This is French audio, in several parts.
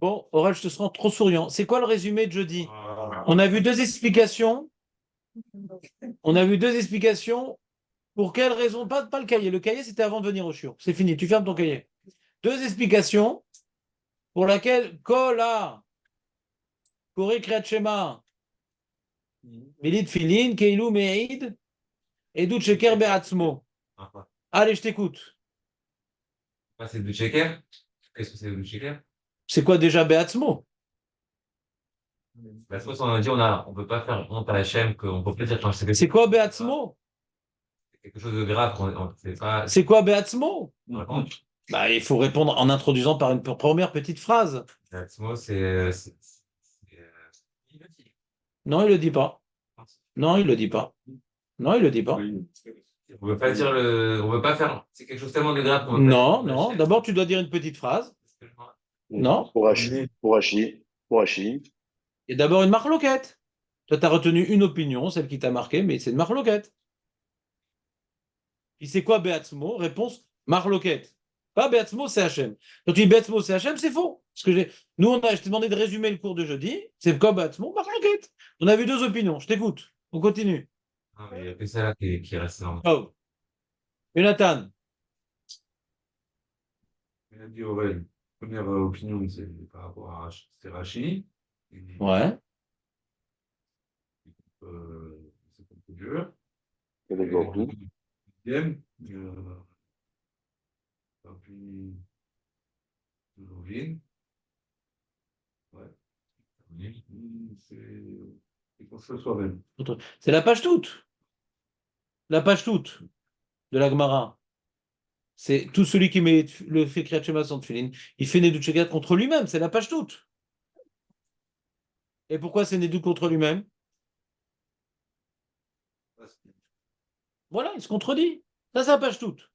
Bon, Aurel, je te sens trop souriant. C'est quoi le résumé de jeudi? On a vu deux explications. On a vu deux explications. Pour quelle raison? Pas le cahier. Le cahier, c'était avant de venir au shiur. C'est fini. Tu fermes ton cahier. Deux explications pour laquelle Kola, Koré Kriyat Shema, Milit Filin, Keilu Meid, Edut Sheker Be'atzmo. Allez, je t'écoute. C'est du checker? Qu'est-ce que c'est du checker? C'est quoi déjà Be'atzmo? La fois, on a dit, on peut pas faire honte à Hachem, qu'on peut pas dire quand C'est quoi Be'atzmo? quelque chose de grave, c'est pas. C'est quoi Be'atzmo? Vraiment, Bah, il faut répondre en introduisant par une première petite phrase. Atmo, Non, il le dit pas. Non, il le dit pas. Non, il le dit pas. on veut pas dire on veut pas faire, c'est quelque chose tellement de grave qu'on veut pas Non, dire non. D'abord, tu dois dire une petite phrase. Non. Pour Hachi. Et d'abord une marloquette. Toi, tu as retenu une opinion, celle qui t'a marqué, mais c'est une marloquette. Puis c'est quoi Beatzmo? Réponse marloquette. Pas Beatzmo, c'est Hachem. Quand tu dis Beatzmo, c'est Hachem, c'est faux. Parce que nous, je t'ai demandé de résumer le cours de jeudi. C'est quoi Beatzmo? Marloquette. On a vu deux opinions. Je t'écoute. On continue. Non, mais il y a que ça là qui reste dans. Oh. Jonathan. Il a dit, ouais, première opinion, c'est par rapport à c'est Rachi. Ouais. C'est contre Dieu. Et les Gourous. Deuxième, puis Lovin. Ouais. C'est construire soi-même. C'est la page toute. La page toute de la Gemara. C'est tout celui qui met le fait Kriyat Shema sans tefillin, il fait Nedut Shekat contre lui-même. C'est la page toute. Et pourquoi c'est Nedut contre lui-même? Voilà, il se contredit. Ça, c'est la page toute.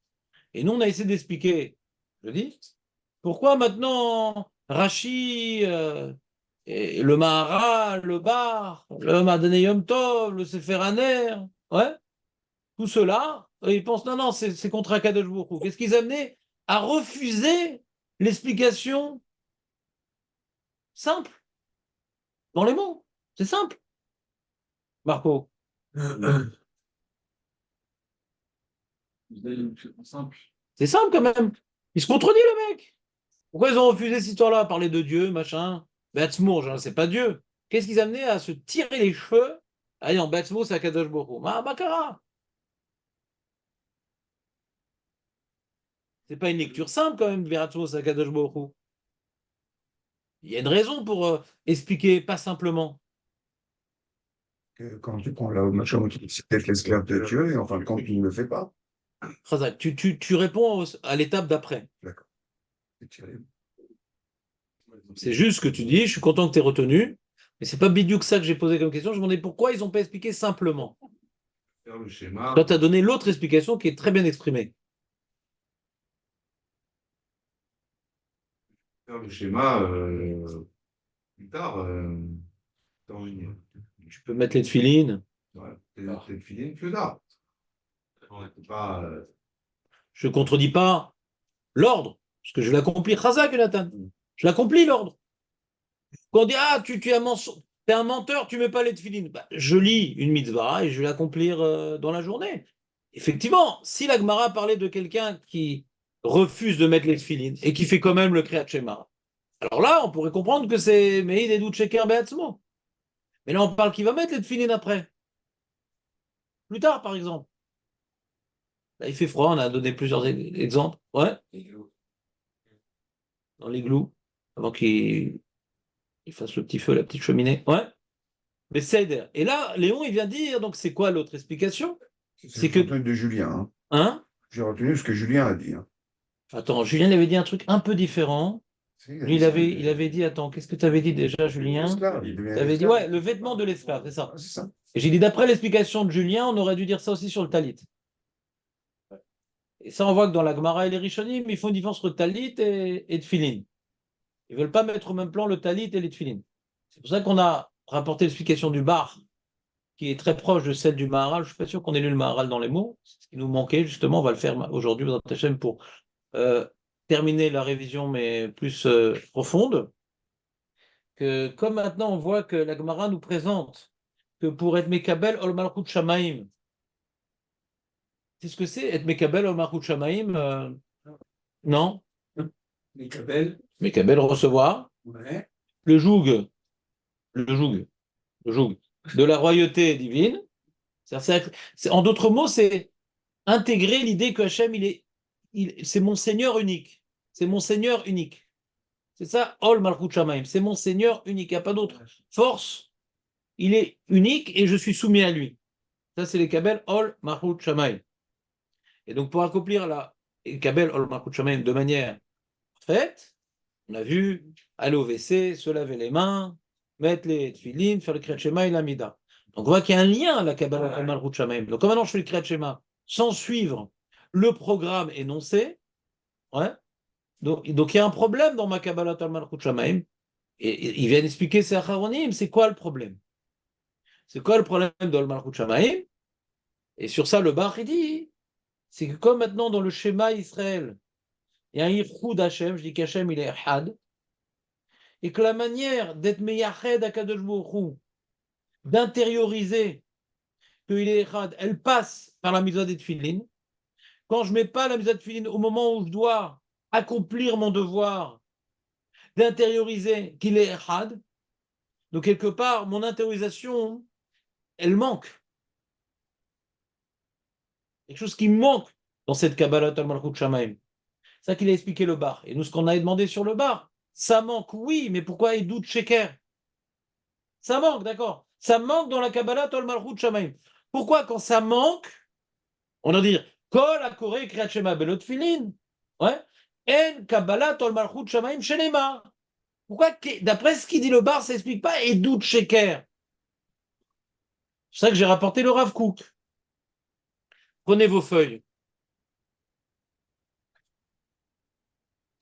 Et nous, on a essayé d'expliquer, je dis, pourquoi maintenant Rashi, et le Mahara, le Bar, le Madane Yom Tov, le Sefer Haner, ouais, tout cela, ils pensent non, non, c'est contre Akadosh Baruch Hu. Qu'est-ce qu'ils amenaient à refuser l'explication simple, dans les mots. C'est simple. Marco. C'est simple quand même. Il se contredit le mec. Pourquoi ils ont refusé cette histoire-là? Parler de Dieu, machin. Beatzmour, c'est pas Dieu. Qu'est-ce qu'ils amenaient à se tirer les cheveux? Allez, en Beatzmour, c'est Akadosh Baruch Hu. Bakara. C'est pas une lecture simple quand même, Beatzmour, c'est Akadosh Baruch Hu. Il y a une raison pour expliquer, pas simplement. Quand tu prends la Machamot, c'est peut-être l'esclave de Dieu, et en fin de compte, il ne le fait pas. Khazak, tu réponds à l'étape d'après. D'accord. C'est terrible. C'est juste ce que tu dis, je suis content que tu aies retenu, mais c'est pas bidou que ça que j'ai posé comme question. Je me demandais pourquoi ils n'ont pas expliqué simplement. Faire le schéma. Toi, tu as donné l'autre explication qui est très bien exprimée. Faire le schéma plus tard. Tu peux mettre les tefilines. Ouais, peut-être fini plus tard. On peut pas. Je ne contredis pas l'ordre, parce que je l'accomplis. Khazak, Jonathan. Je l'accomplis l'ordre. Quand on dit ah, tu es un menteur, tu ne mets pas les tefilines. Bah, je lis une mitzvah et je vais l'accomplir dans la journée. Effectivement, si la Gemara parlait de quelqu'un qui refuse de mettre les tefilines et qui fait quand même le Kriyat Shema, alors là, on pourrait comprendre que c'est Meïd et Sheker Beatzmo. Mais là, on parle qu'il va mettre les tefilines après. Plus tard, par exemple. Là, il fait froid, on a donné plusieurs exemples. Ouais. Dans l'igloo, avant qu'il fasse le petit feu, la petite cheminée. Ouais. Mais Seder. Et là, Léon, il vient dire, donc c'est quoi l'autre explication? C'est que de Julien. Hein. Hein? J'ai retenu ce que Julien a dit. Hein. Attends, Julien il avait dit un truc un peu différent. Lui, il avait dit, attends, qu'est-ce que tu avais dit déjà, Julien? Tu avais dit, ouais, le vêtement de l'esclave, c'est ça. C'est ça. Et j'ai dit, d'après l'explication de Julien, on aurait dû dire ça aussi sur le talit. Et ça, on voit que dans la Gemara et les Rishonim, ils font une différence entre talit et tefilin. Ils ne veulent pas mettre au même plan le talit et les tefilin. C'est pour ça qu'on a rapporté l'explication du bar, qui est très proche de celle du Maharal. Je ne suis pas sûr qu'on ait lu le Maharal dans les mots. C'est ce qui nous manquait, justement. On va le faire aujourd'hui, dans Hachem, pour terminer la révision, mais plus profonde. que comme maintenant on voit que la Gemara nous présente que pour être Mekabel Ol Malchut Shamaim, c'est ce que c'est être Mekabel Ol Malchut Shamaim non? Mikabel. Mekabel recevoir Ouais. le joug, le joug, le joug de la royauté divine. En d'autres mots, c'est intégrer l'idée que Hachem, c'est mon Seigneur unique. C'est mon Seigneur unique. C'est ça, Ol Malchut Shamaim. C'est mon Seigneur unique. Il n'y a pas d'autre force. Il est unique et je suis soumis à lui. Ça, c'est les Kabel Ol Malchut Shamaim. Et donc, pour accomplir la Kabel Ol Malchut Shamaim de manière faite, on a vu aller au WC, se laver les mains, mettre les tefilines, faire le Kriyat Shema et l'Amida. Donc, on voit qu'il y a un lien à la Kabel Ol Malchut Shamaim. Donc, comme maintenant je fais le Kriyat Shema sans suivre le programme énoncé, ouais, donc il y a un problème dans ma Kabbalat al Malchut Shamaim. Et ils viennent expliquer ces Acharonim, c'est quoi le problème? C'est quoi le problème de al Malchut Shamaim? Et sur ça, le Bach, il dit, c'est que comme maintenant dans le schéma Israël, il y a un Yichud Hashem, je dis qu'Hashem il est Had, et que la manière d'être Meyached à Kadosh Baruch Hu, d'intérioriser qu'il est Had, elle passe par la mitzvah des Tfilin. Quand je ne mets pas la mitzvah des Tfilin au moment où je dois accomplir mon devoir, d'intérioriser qu'il est Had, donc quelque part, mon intériorisation, elle manque. Quelque chose qui manque dans cette Kabbalah al Malchut Shamaim. C'est ça qu'il a expliqué le bar. Et nous, ce qu'on a demandé sur le bar, ça manque, oui, mais pourquoi il doute Sheker? Ça manque, d'accord. Ça manque dans la Kabbalah al Malchut Shamaim. Pourquoi, quand ça manque, on va dire Kol Akore Kriyat Shema Belot Filin, ouais, En Kabbalah al Malchut Shamaim Shelema. Pourquoi, d'après ce qu'il dit le bar, ça n'explique pas et doute Sheker? C'est ça que j'ai rapporté le Rav Kook. Prenez vos feuilles.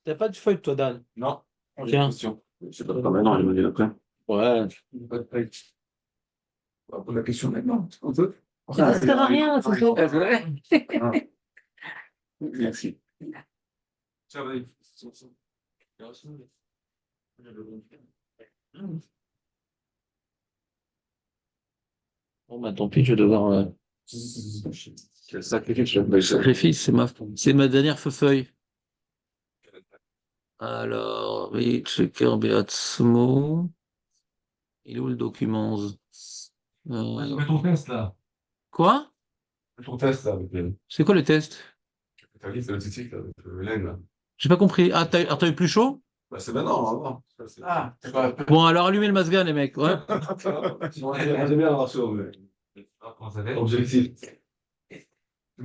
T'as pas de feuille, toi, Dan? Non. Tiens. C'est pas maintenant, il m'a dit après. Ouais. Pas de feuille. On va poser la question maintenant. On peut. Ça sert à rien, c'est tout. Merci. Ça va. Bon, bah tant pis, je vais devoir. Quel sacrifice. Sacrifice, c'est ma dernière feuille. Alors, oui, Sheker Beatzmo. Il est où le document? Mets ton test là. Quoi? Mets ton test là. Avec C'est quoi le test? ta liste de statistiques là. Avec Hélène là. J'ai pas compris. Ah, t'as eu plus chaud? Bah, c'est maintenant, avant. Ah, c'est pas. Bon, alors allumez le masgan, les mecs. Ouais. J'aime bien avoir chaud, mais. Comment ça fait? Objectif.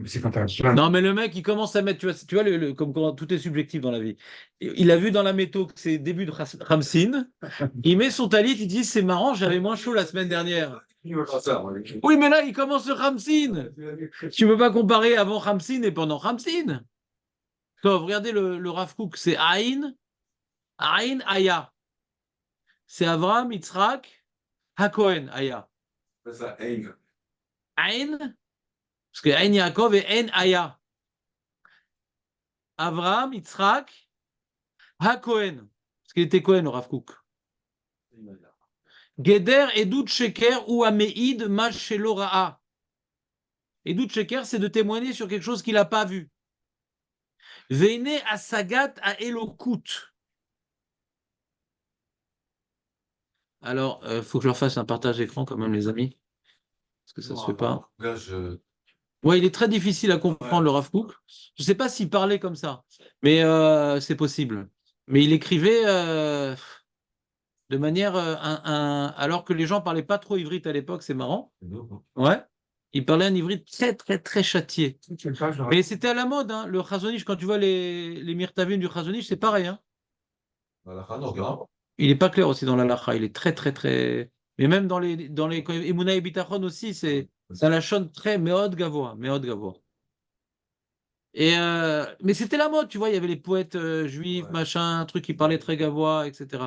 C'est quand t'as Non, mais le mec, il commence à mettre, tu vois comme tout est subjectif dans la vie. Il a vu dans la métaux que c'est début de Ramsin. Il met son talit, il dit c'est marrant, j'avais moins chaud la semaine dernière. Oui, mais là, il commence le Ramsin. Tu ne peux pas comparer avant Ramsin et pendant Ramsin. Regardez le Rav Kook, c'est Aïn, Aya. C'est Avram, Yitzhak, Hakohen, Aya. C'est ça, Aïn. Aïn, parce que Aïn Yaakov et Aïn Aya. Avram, Yitzhak, Hakohen. Parce qu'il était Kohen, le Rav Kook. Geder, Edut Sheker ou Ameid Mashelora'a. Edut Sheker, c'est de témoigner sur quelque chose qu'il n'a pas vu. Veine Asagat à Elokut. Alors, faut que je leur fasse un partage d'écran quand même, les amis. Parce que ça se fait pas. Là, Ouais, il est très difficile à comprendre, le Rav Kook. Je ne sais pas s'il parlait comme ça, mais c'est possible. Mais il écrivait de manière... alors que les gens ne parlaient pas trop ivrite à l'époque, c'est marrant. Ouais. Il parlait un ivrite très, très, très châtié. Mais c'était à la mode, hein. Le Chazonish, quand tu vois les Mirtavim du Chazonish, c'est pareil. Hein. Il n'est pas clair aussi dans la lacha. Il est très, très, très... Mais même dans les Emouna et Bitachon aussi, c'est un lachon très méod gavois. Et mais c'était la mode, tu vois. Il y avait les poètes juifs, machin, un truc qui parlait très gavois, etc.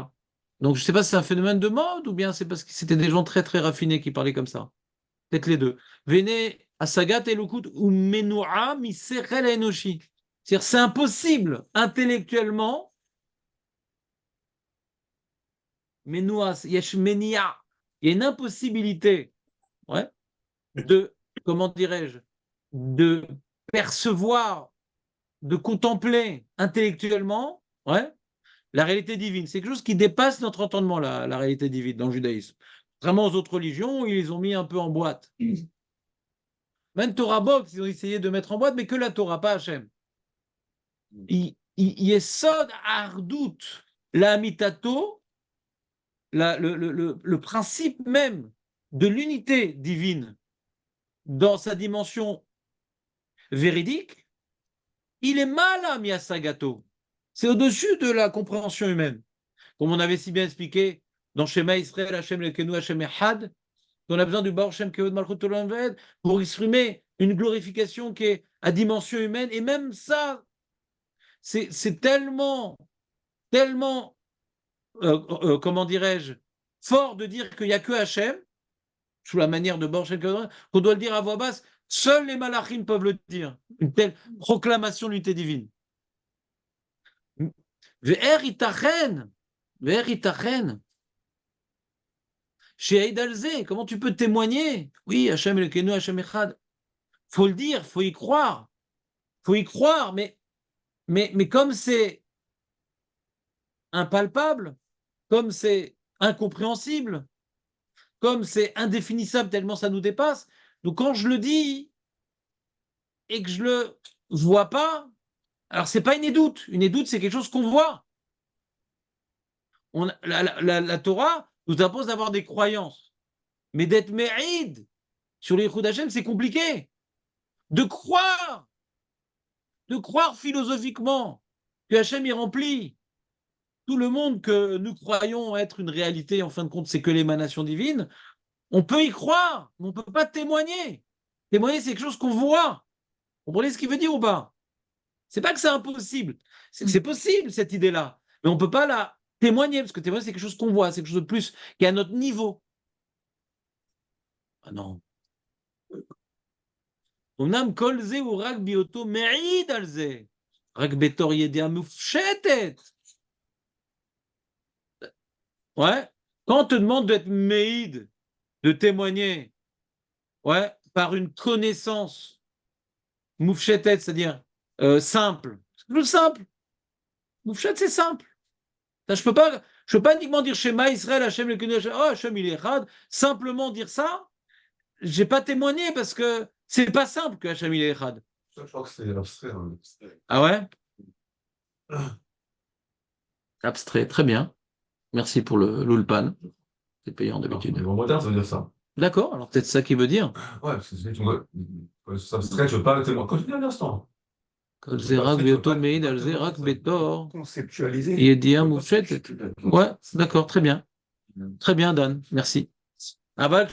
Donc je ne sais pas si c'est un phénomène de mode ou bien c'est parce que c'était des gens très, très raffinés qui parlaient comme ça. Peut-être les deux. Vene asagat elukut ou menua misechel enoshi. C'est-à-dire, c'est impossible intellectuellement Menouas, yesh menia. Il y a une impossibilité, ouais, de, comment dirais-je, de percevoir, de contempler intellectuellement, ouais, la réalité divine. C'est quelque chose qui dépasse notre entendement, la réalité divine dans le judaïsme. Contrairement aux autres religions, ils les ont mis un peu en boîte. Même Torah Box, ils ont essayé de mettre en boîte, mais que la Torah, pas Hachem. Yesod Ardout, la Amitato, le principe même de l'unité divine dans sa dimension véridique, il est mal à Miyasagato. C'est au-dessus de la compréhension humaine. Comme on avait si bien expliqué dans Shema Israël, Hashem Lekenu, Hashem Echad, on a besoin du Baruch Shem Kevod Malchut Olam Vaed pour exprimer une glorification qui est à dimension humaine. Et même ça, c'est tellement, tellement, comment dirais-je, fort de dire qu'il n'y a que Hashem, sous la manière de Baruch Shem Kevod Malchut, qu'on doit le dire à voix basse. Seuls les malachim peuvent le dire. Une telle proclamation de l'unité divine. Ve'er itachen, chez Aïdalzé, comment tu peux témoigner? Oui, Hachem Elokenu, Hachem Echad. Faut le dire, faut y croire. Faut y croire, mais comme c'est impalpable, comme c'est incompréhensible, comme c'est indéfinissable tellement ça nous dépasse, donc quand je le dis et que je le vois pas, alors c'est pas une édoute. Une édoute, c'est quelque chose qu'on voit. La Torah nous impose d'avoir des croyances. Mais d'être mé'id sur les Yichud Hashem, c'est compliqué. De croire philosophiquement que Hachem est rempli. Tout le monde que nous croyons être une réalité, en fin de compte, c'est que l'émanation divine. On peut y croire, mais on ne peut pas témoigner. Témoigner, c'est quelque chose qu'on voit. Vous comprenez ce qu'il veut dire ou pas? C'est pas que c'est impossible, c'est que c'est possible cette idée-là, mais on ne peut pas la témoigner, parce que témoigner, c'est quelque chose qu'on voit, c'est quelque chose de plus qui est à notre niveau. Ah non. אמנם כל זה הוא רק בהיותו מעיד על זה, רק בתור ידיעה מופשטת. Ouais. Quand on te demande d'être méïd, de témoigner, ouais, par une connaissance moufchetet, c'est-à-dire simple. C'est plus simple. Moufchet, c'est simple. Je peux pas uniquement dire Shema Israël, Hachem le Kenu, oh Hachem il est Echad, simplement dire ça. J'ai pas témoigné parce que c'est pas simple que Hachem il est Echad. Je crois que c'est abstrait. Hein. Ah ouais? Abstrait, très bien. Merci pour l'ulpan. C'est payant d'habitude. En moderne, ça veut dire ça. D'accord, alors peut-être ça qu'il veut dire. Ouais, parce que c'est ça abstrait, je veux pas le témoin. Continue un instant. Conceptualiser. Ouais, d'accord, très bien. Très bien, Dan, merci. Mais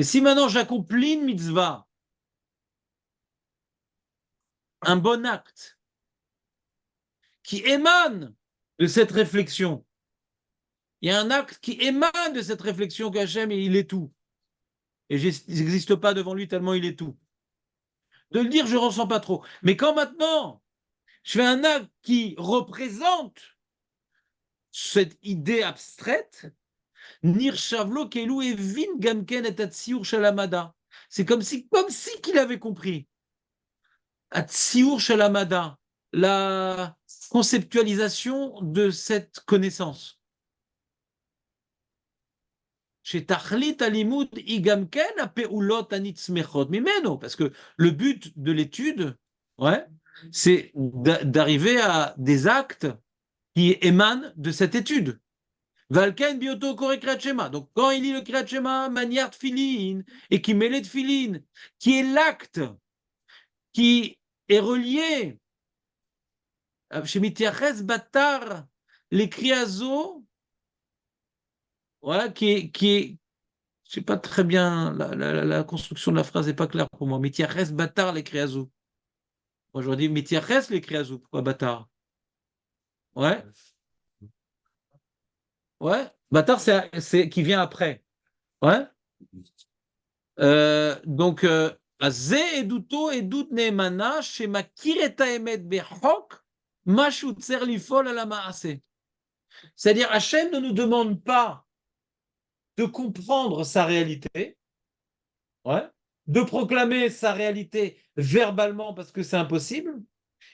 si maintenant j'accomplis une mitzvah, un bon acte, qui émane de cette réflexion, il y a un acte qui émane de cette réflexion qu'Hachem, il est tout. Et je n'existe pas devant lui tellement il est tout. De le dire, je ne ressens pas trop. Mais quand maintenant, je fais un acte qui représente cette idée abstraite, Nir Shavlo Kelu Evin Gamken et Atsiur Shalamada. C'est comme si qu'il avait compris. Atsiur Shalamada, la conceptualisation de cette connaissance. Chez Tachlit Alimud Igamken Apeulot Anitzmechot Mimeno, parce que le but de l'étude, ouais, c'est d'arriver à des actes qui émanent de cette étude. Valken Bioto Kore Kriyat Shema. Donc quand il lit le Kriyat Shema, Maniar Tfilin, et qui met les Tfilin, qui est l'acte qui est relié chez Mitiaches Batar, les Kriazo, voilà, qui est, je sais pas très bien, la construction de la phrase n'est pas claire pour moi. Mitiaches Batar, les Kriazo. Moi, j'aurais dit Mitiaches, les Kriazo. Pourquoi Batar? Ouais. Ouais. Batar, c'est qui vient après. Ouais. Donc, Azé Eduto Edut Neemana, Shema Kireta Emet Bechok, Mashu tser lifol ala maaseh. C'est-à-dire, Hachem ne nous demande pas de comprendre sa réalité, ouais, de proclamer sa réalité verbalement parce que c'est impossible.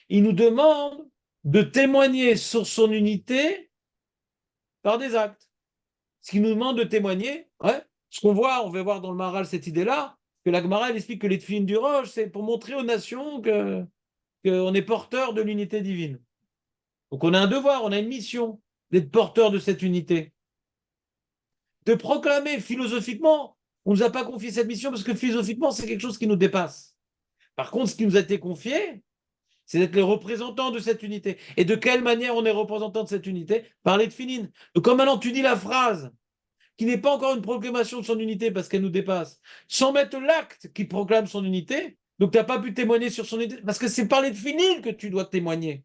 Il nous demande de témoigner sur son unité par des actes. Ce qu'il nous demande de témoigner, ouais, ce qu'on voit, on va voir dans le Maharal cette idée-là, que la Gemara elle explique que les tefilines du Rosh, c'est pour montrer aux nations qu'on est porteur de l'unité divine. Donc on a un devoir, on a une mission d'être porteur de cette unité. De proclamer philosophiquement, on ne nous a pas confié cette mission parce que philosophiquement, c'est quelque chose qui nous dépasse. Par contre, ce qui nous a été confié, c'est d'être les représentants de cette unité. Et de quelle manière on est représentant de cette unité? Par les tefilines. Donc quand maintenant tu dis la phrase, qui n'est pas encore une proclamation de son unité parce qu'elle nous dépasse, sans mettre l'acte qui proclame son unité, donc tu n'as pas pu témoigner sur son unité, parce que c'est par les tefilines que tu dois témoigner.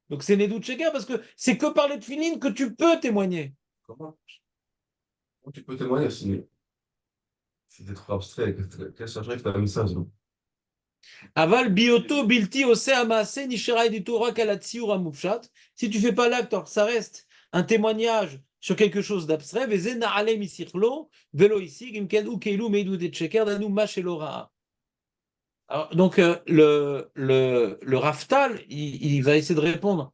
Donc c'est Nedut Sheker, parce que c'est que par les tefilines que tu peux témoigner. Comment tu peux témoigner si c'est trop abstrait? Quel chercherait que tu as mis ça? Aval bioto bilti ose amase nishera du Torah kalatsi ou ramupshat. Si tu fais pas l'acte, ça reste un témoignage sur quelque chose d'abstrait. Veze naale misirlo velo ici gimken u keilu meidu de cheker danu machelora. Donc le Raftal, il va essayer de répondre.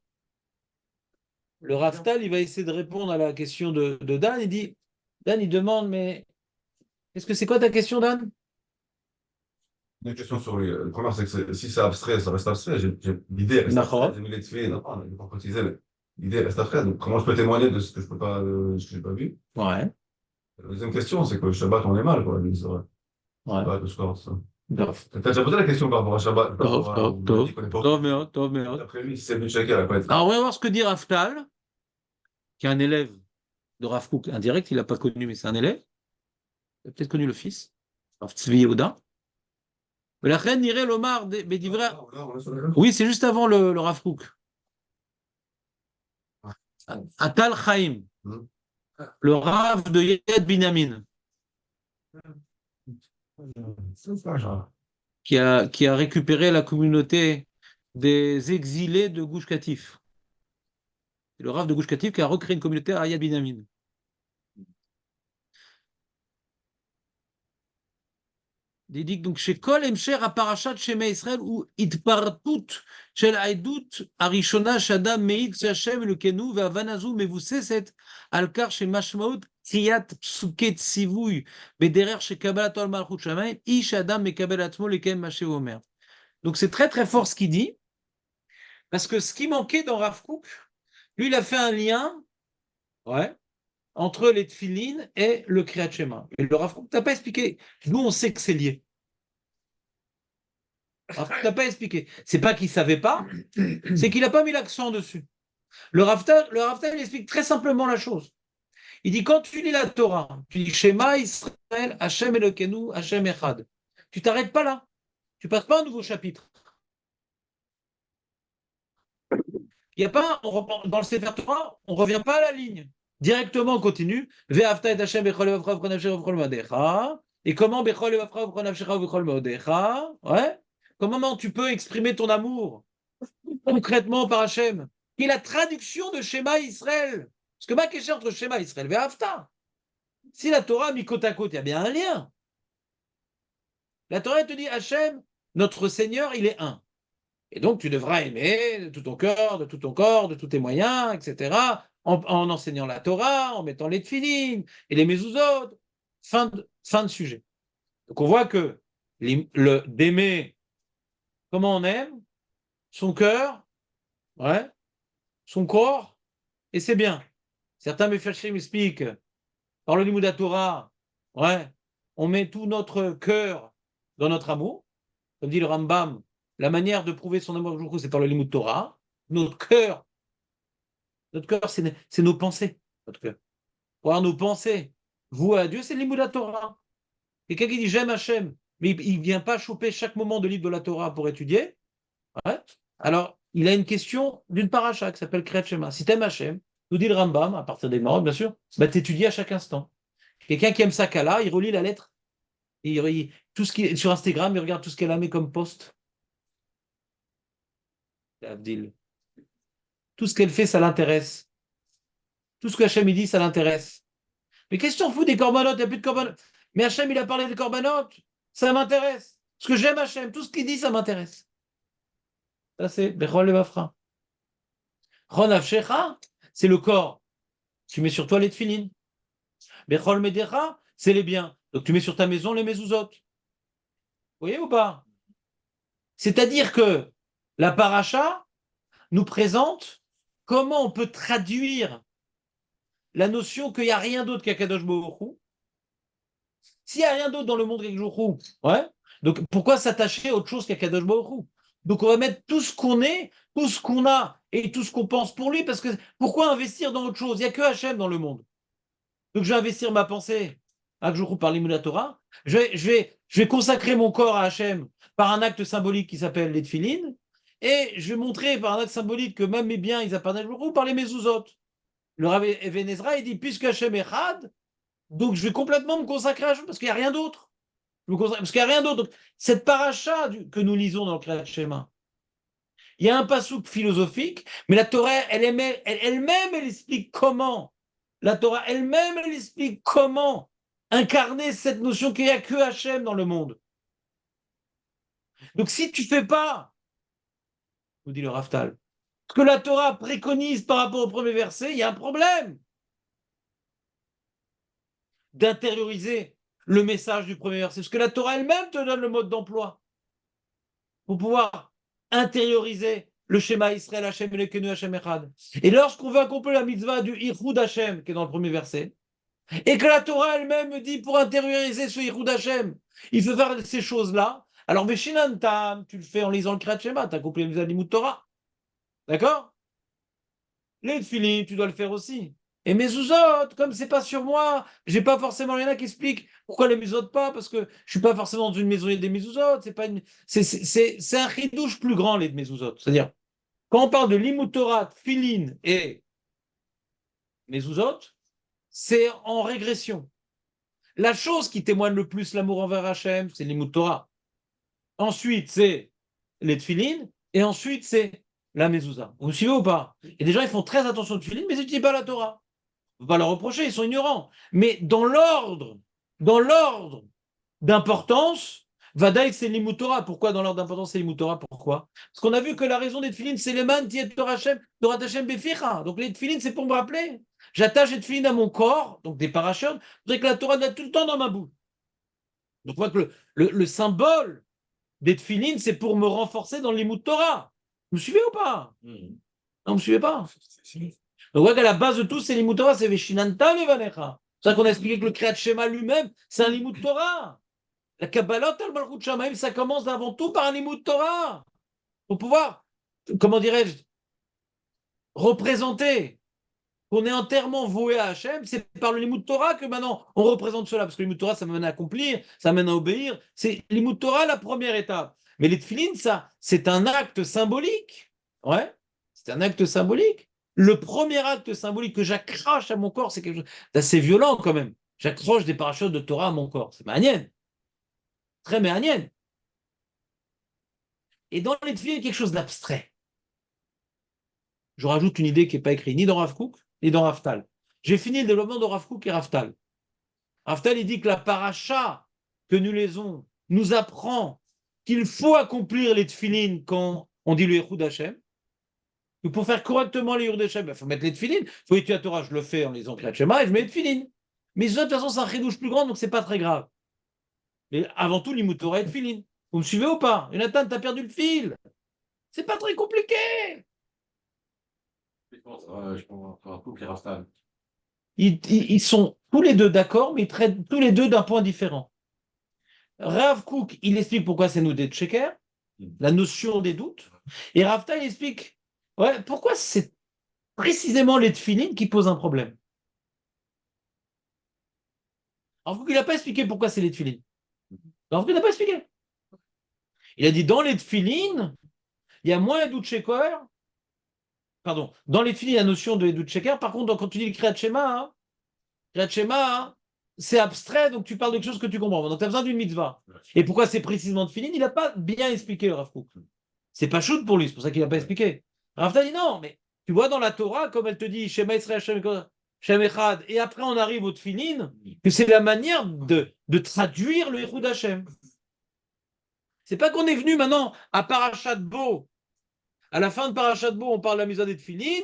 Le Raftal, il va essayer de répondre à la question de Dan. Il dit, Dan, il demande, mais qu'est-ce que c'est quoi ta question, Dan? Une question sur les. Le premier, c'est que si c'est abstrait, ça reste abstrait. L'idée reste D'accord. abstraite. J'ai mis les tuer, non, je vais pas concrétiser, mais l'idée reste abstraite. Donc, comment je peux témoigner de ce que je peux pas, ce que j'ai pas vu? Ouais. La deuxième question, c'est que le Shabbat, on est mal, quoi. C'est vrai. Ouais. Shabbat, le soir, ça. Dov. T'as déjà posé la question par rapport à Shabbat? Par rapport à- on a dit qu'on est pas- Tov, meod. D'après lui, si c'est venu checker, elle va pas être. Alors, on va voir ce que dit Raftal, qui est un élève de Rav Kook indirect, il l'a pas connu, mais c'est un élève. Il a peut-être connu le fils, Rav Tzvi Yehuda. Mais la reine irait l'Omar Bedivra. Là, on est sur les mêmes. Oui, c'est juste avant le Rav Kook. Atal Chaim, Hmm. le Rav de Yad Binyamin, C'est ça, genre. qui a récupéré la communauté des exilés de Gush Katif. C'est le Rav de Gush Katif qui a recréé une communauté à Yad Binyamin. Il dit donc chez Kol Emsher à Parashat Shema Israël ou Itpartut shel Aidut Arishona Shadam Meid Shashem Elokenu ve'Avanazu Mevuseset al Kar Shemashmaut Kriyat Psuket Sivui Bederer Shekabalat al Malchut Shamayim Ish Adam Mekabel Atmo Lekem Mashe Omer. Donc c'est très très fort ce qu'il dit parce que ce qui manquait dans Rav Kook, lui il a fait un lien, ouais, entre les tefilines et le Kriyat Shema. Et le Rav Kook n'a pas expliqué. Nous, on sait que c'est lié. Rav Kook n'a pas expliqué. C'est pas qu'il ne savait pas, c'est qu'il n'a pas mis l'accent dessus. Le Raftal, il explique très simplement la chose. Il dit, quand tu lis la Torah, tu dis Shema Israël, Hashem Elokenu, Hashem Echad. Tu t'arrêtes pas là. Tu passes pas un nouveau chapitre. Il y a pas, dans le Sefer Torah, on ne revient pas à la ligne. Directement, on continue. Ve'afta et Hashem bechol levavcha v'chol nafshecha v'chol maadecha. Et comment bechol levavcha v'chol nafshecha v'chol maadecha? Ouais. Comment tu peux exprimer ton amour concrètement par Hashem? Qui est la traduction de Shema Israël. Parce que ma question entre Shema Israël et Ve'afta. Si la Torah a mis côte à côte, il y a bien un lien. La Torah te dit Hashem, notre Seigneur, il est un. Et donc, tu devras aimer de tout ton cœur, de tout ton corps, de tous tes moyens, etc., en enseignant la Torah, en mettant les tefilines et les mezuzot. Fin de sujet. Donc, on voit que d'aimer comment on aime, son cœur, ouais, son corps, et c'est bien. Certains Mefarshim expliquent, par le Limud Torah, ouais, on met tout notre cœur dans notre amour, comme dit le Rambam. La manière de prouver son amour, c'est par le Limud Torah. Notre cœur, c'est nos pensées. Notre cœur. Pour avoir nos pensées vouées à Dieu, c'est le Limud Torah. Quelqu'un qui dit j'aime Hachem, mais il ne vient pas choper chaque moment de livre de la Torah pour étudier. Ouais. Alors, il a une question d'une paracha qui s'appelle Kriyat Shema. Si tu aimes Hachem, nous dit le Rambam, à partir des Maroc, bien sûr, bah, tu étudies à chaque instant. Quelqu'un qui aime Sakala, il relit la lettre. Tout ce qui est sur Instagram, il regarde tout ce qu'elle a mis comme post. Abdil. Tout ce qu'elle fait, ça l'intéresse. Tout ce que Hachem il dit, ça l'intéresse. Mais qu'est-ce qu'on fout des corbanotes? Il n'y a plus de corbanotes. Mais Hachem, il a parlé des corbanotes. Ça m'intéresse. Parce que j'aime Hachem. Tout ce qu'il dit, ça m'intéresse. Ça, c'est Bechol Levafra. Ron Avshecha, c'est le corps. Tu mets sur toi les tefilines. Bechol Medecha, c'est les biens. Donc tu mets sur ta maison les mezuzot. Vous voyez ou pas? C'est-à-dire que la paracha nous présente comment on peut traduire la notion qu'il n'y a rien d'autre qu'Akadosh Baruch Hu. S'il n'y a rien d'autre dans le monde qu'Akadosh Baruch Hu, ouais, donc pourquoi s'attacher à autre chose qu'Akadosh Baruch Hu? Donc on va mettre tout ce qu'on est, tout ce qu'on a et tout ce qu'on pense pour lui, parce que pourquoi investir dans autre chose? Il n'y a que Hachem dans le monde. Donc je vais investir ma pensée à Akadosh Baruch Hu par l'Imouna Torah, je vais consacrer mon corps à Hachem par un acte symbolique qui s'appelle les tefilines, et je vais montrer par un acte symbolique que même mes biens, ils appartiennent à Akadosh Baruch Hu par les mezuzot. Le Rav Even Ezra, il dit, puisque Hachem est Chad, donc je vais complètement me consacrer à Hachem, parce qu'il n'y a rien d'autre. Parce qu'il n'y a rien d'autre. Donc, cette paracha que nous lisons dans le Kriyat Shema, il y a un passouk philosophique, mais la Torah elle-même, elle explique comment. La Torah elle-même, elle explique comment incarner cette notion qu'il n'y a que Hachem dans le monde. Donc si tu ne fais pas, nous dit le Raftal, ce que la Torah préconise par rapport au premier verset, il y a un problème d'intérioriser le message du premier verset. Parce que la Torah elle-même te donne le mode d'emploi pour pouvoir intérioriser le schéma Israël, Hachem, Elekenu, Hachem Echad. Et lorsqu'on veut accomplir la mitzvah du Ichud Hachem, qui est dans le premier verset, et que la Torah elle-même me dit pour intérioriser ce Ichud Hachem, il faut faire ces choses-là. Alors, Veshinantam, tu le fais en lisant le Kriyat Shema, tu as accompli la mitzvah du Torah. D'accord? Les tefilines, tu dois le faire aussi. Et mes mezuzot, comme c'est pas sur moi, j'ai pas forcément, il y en a qui expliquent pourquoi les mezuzot pas, parce que je suis pas forcément dans une maison, il y a des mezuzot, c'est pas c'est un chidouche plus grand, les mezuzot. C'est-à-dire, quand on parle de limut Torah, tefilin et mezuzot, c'est en régression. La chose qui témoigne le plus l'amour envers Hachem, c'est limut Torah. Ensuite, c'est les tefilin, et ensuite, c'est la mezouza. Vous me suivez ou pas? Et des gens, ils font très attention aux tefilin, mais ils n'étudient pas la Torah. On ne peut pas leur reprocher, ils sont ignorants. Mais dans l'ordre d'importance, Vadaï, c'est l'Limut Torah. Pourquoi dans l'ordre d'importance, c'est l'Limut Torah? Pourquoi? Parce qu'on a vu que la raison des tefilines, c'est les man tiet Torah Hashem, Torah Hashem beficha. Donc les tefilines, c'est pour me rappeler. J'attache les tefilines à mon corps, donc des parachutes. Je voudrais que la Torah l'a tout le temps dans ma bouche. Donc on voit que le symbole des tefilines, c'est pour me renforcer dans l'Limut Torah. Vous me suivez ou pas? Non, vous me suivez pas? Donc, on voit qu'à la base de tout, c'est l'Limut Torah, c'est Veshinanta Levanecha. C'est ça qu'on a expliqué que le Kriyat Shema lui-même, c'est un Limut Torah. La Kabbalah, al Malchut Shamaim, ça commence avant tout par un Limut Torah. Pour pouvoir, comment dirais-je, représenter qu'on est entièrement voué à Hachem, c'est par le Limut Torah que maintenant on représente cela. Parce que le Limut Torah, ça m'amène à accomplir, ça m'amène à obéir. C'est Limut Torah la première étape. Mais les tefilines, ça, c'est un acte symbolique. Ouais, c'est un acte symbolique. Le premier acte symbolique que j'accroche à mon corps, c'est quelque chose d'assez violent quand même. J'accroche des parachutes de Torah à mon corps. C'est manienne. Très manienne. Et dans les tefilines, il y a quelque chose d'abstrait. Je rajoute une idée qui n'est pas écrite ni dans Rav Kook, ni dans Rav Tal. J'ai fini le développement de Rav Kook et Rav Tal. Rav Tal, il dit que la paracha que nous lisons nous apprend qu'il faut accomplir les tefilines quand on dit le Yechud Hashem. Et pour faire correctement les Yechud Hashem, il faut mettre les tefilines. Il faut étudier la Torah, je le fais en lisant Kriyat Shema et je mets les tefilines. Mais de toute façon, c'est un chidouche plus grand, donc c'est pas très grave. Mais avant tout, l'Limut Torah et tefilines. Vous me suivez ou pas? Jonathan, t'as perdu le fil. C'est pas très compliqué. Je pense un coup qui reste stable. Ils sont tous les deux d'accord, mais ils traitent tous les deux d'un point différent. Rav Kook, il explique pourquoi c'est nous des Sheker, la notion des doutes. Et Rav Tal, il explique pourquoi c'est précisément les tefilines qui posent un problème. Rav Kook, il n'a pas expliqué pourquoi c'est les tefilines. Rav Kook, il n'a pas expliqué. Il a dit dans les tefilines, il y a moins de doutes Sheker. Pardon, dans les tefilines, il y a la notion de doute Sheker. Par contre, quand tu dis le Kriyat Shema, c'est abstrait, donc tu parles de quelque chose que tu comprends. Donc tu as besoin d'une mitzvah. Et pourquoi c'est précisément tefilines? Il n'a pas bien expliqué le Rav Kook. C'est pas shoot pour lui, c'est pour ça qu'il n'a pas expliqué. Rav dit non, mais tu vois dans la Torah, comme elle te dit, Shema Israël, Shem Echad, et après on arrive au Tfilin, que c'est la manière de traduire le Yichud Hashem. C'est pas qu'on est venu maintenant à Parashat Bo. À la fin de Parashat Bo, on parle de la mise des Tfilin.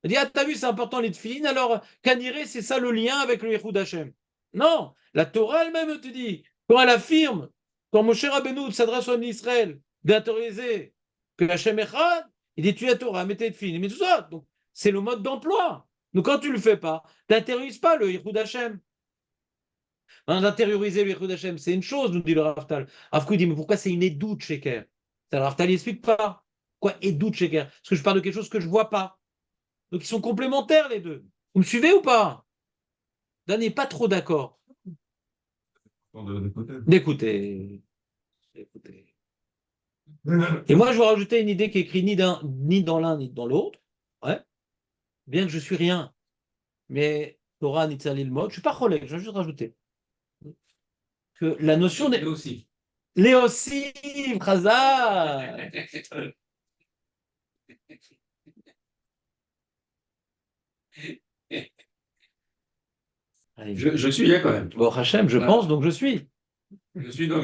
On dit, ah, t'as vu, c'est important les Tfilin, alors Kaniré, c'est ça le lien avec le Yichud Hashem. Non, la Torah elle-même te dit, quand elle affirme, quand Moshe Rabbeinu s'adresse au Israël, d'autoriser que Hashem Echad, il dit, tu la Torah, mettez Tfilin, mais tout ça. Donc, c'est le mode d'emploi. Donc, quand tu ne le fais pas, tu n'intériorises pas le Yichud Hashem. D'intérioriser le Yichud Hashem, c'est une chose, nous dit le Raftal. Afkou dit, mais pourquoi c'est une édoute sheker? Le Raftal n'explique pas. Quoi, édoute sheker? Parce que je parle de quelque chose que je ne vois pas. Donc, ils sont complémentaires, les deux. Vous me suivez ou pas? Dan n'est pas trop d'accord. D'écouter. D'écouter. Et moi, je vais rajouter une idée qui est écrite ni dans l'un ni dans l'autre. Ouais. Bien que je suis rien. Mais Torah, Nitzalil Mod, je ne suis pas collègue, je vais juste rajouter. Que la notion des. aussi. Léosim, Khazar. Je suis là quand même. Bon, Hachem, je pense, donc je suis. Je suis donc.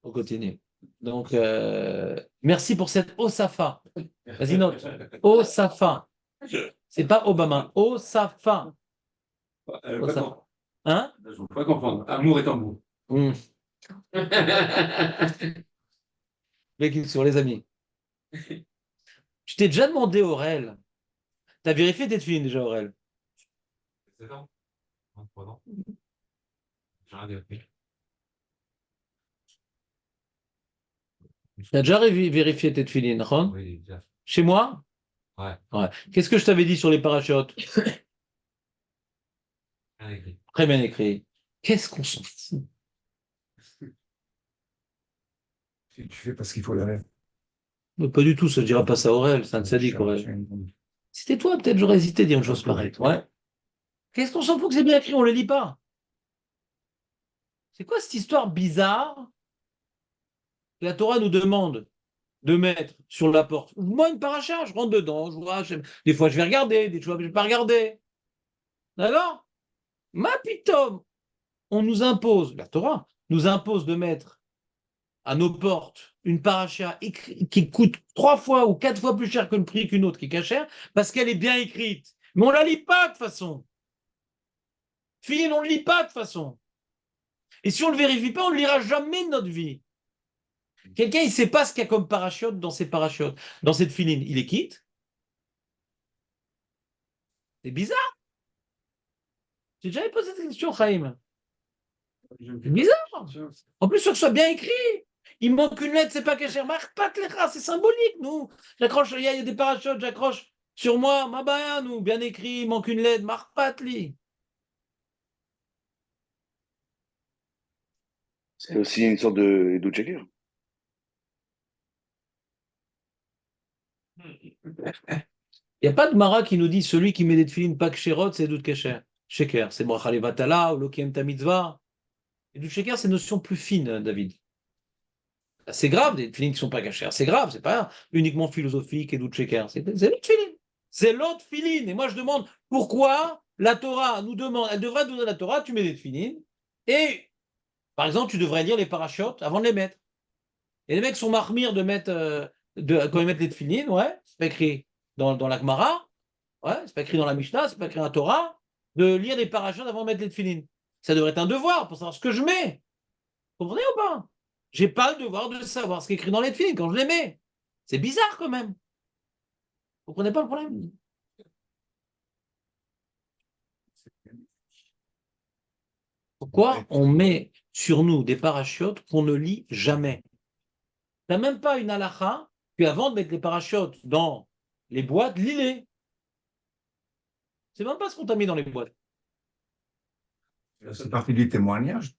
On continue. Donc, merci pour cette Osafa. Vas-y, note. Osafa. C'est pas Obama. Osafa. Osafa. Hein? Je ne veux pas comprendre. Amour est amour. Sur les amis. Tu t'es déjà demandé, Aurel. Tu as vérifié tes films déjà, Aurel? 7 ans. 3 ans. J'ai rien vérifié. Tu as déjà vérifié tes films, non? Oui, déjà. Chez moi? Ouais. Qu'est-ce que je t'avais dit sur les parachutes? Rien écrit. Très bien écrit. Qu'est-ce qu'on s'en fout? Tu fais parce qu'il faut le rêve. Mais pas du tout, ça ne dira pas ça à Aurel, c'est un sadique, Aurel. C'était toi, peut-être j'aurais hésité à dire une chose pareille. Ouais. Qu'est-ce qu'on s'en fout que c'est bien écrit, on ne le lit pas? C'est quoi cette histoire bizarre? La Torah nous demande de mettre sur la porte. Moi, une paracha, je rentre dedans, je vois, des fois je vais regarder, des fois je ne vais pas regarder. D'accord? Ma pitom, on nous impose, la Torah nous impose de mettre à nos portes une paracha qui coûte 3 fois ou 4 fois plus cher que le prix qu'une autre qui est cachère, parce qu'elle est bien écrite. Mais on ne la lit pas de toute façon. Fille, on ne le lit pas de toute façon. Et si on ne le vérifie pas, on ne le lira jamais de notre vie. Quelqu'un, il ne sait pas ce qu'il y a comme parachute dans ses parachutes, dans cette filine. Il les quitte. C'est bizarre. J'ai déjà posé cette question, Chaim. C'est bizarre. En plus, que ce soit bien écrit. Il manque une lettre, c'est pas caché. C'est symbolique, nous. J'accroche, il y a des parachutes, j'accroche sur moi, ma baya, nous, bien écrit, il manque une lettre, marpatli. C'est aussi une sorte de checker. Il n'y a pas de Mara qui nous dit celui qui met des tefilines pas kshérot, c'est doute kasher. Sheker, c'est bracha levatala ou lokiem ta mitzvah. Et du sheker, c'est une notion plus fine, David. C'est grave, des tefilines qui ne sont pas cachères. C'est grave, c'est pas uniquement philosophique et doute sheker. C'est l'autre filine. C'est l'autre filine. Et moi, je demande pourquoi la Torah nous demande, elle devrait donner la Torah, tu mets des tefilines, et par exemple, tu devrais lire les parachutes avant de les mettre. Et les mecs sont marmires de mettre, quand ils mettent les tefilines, ouais, c'est pas écrit dans la Gemara, ouais, c'est pas écrit dans la Mishnah, c'est pas écrit dans la Torah, de lire les parachutes avant de mettre les tefilines. Ça devrait être un devoir pour savoir ce que je mets. Vous comprenez ou pas? J'ai pas le devoir de savoir ce qui est écrit dans les tefilines quand je les mets. C'est bizarre quand même. Vous comprenez pas le problème? Pourquoi on met sur nous des parachutes qu'on ne lit jamais? Tu n'as même pas une halakha, puis avant de mettre les parachutes dans les boîtes, lis-les. C'est même pas ce qu'on t'a mis dans les boîtes. C'est partie du témoignage.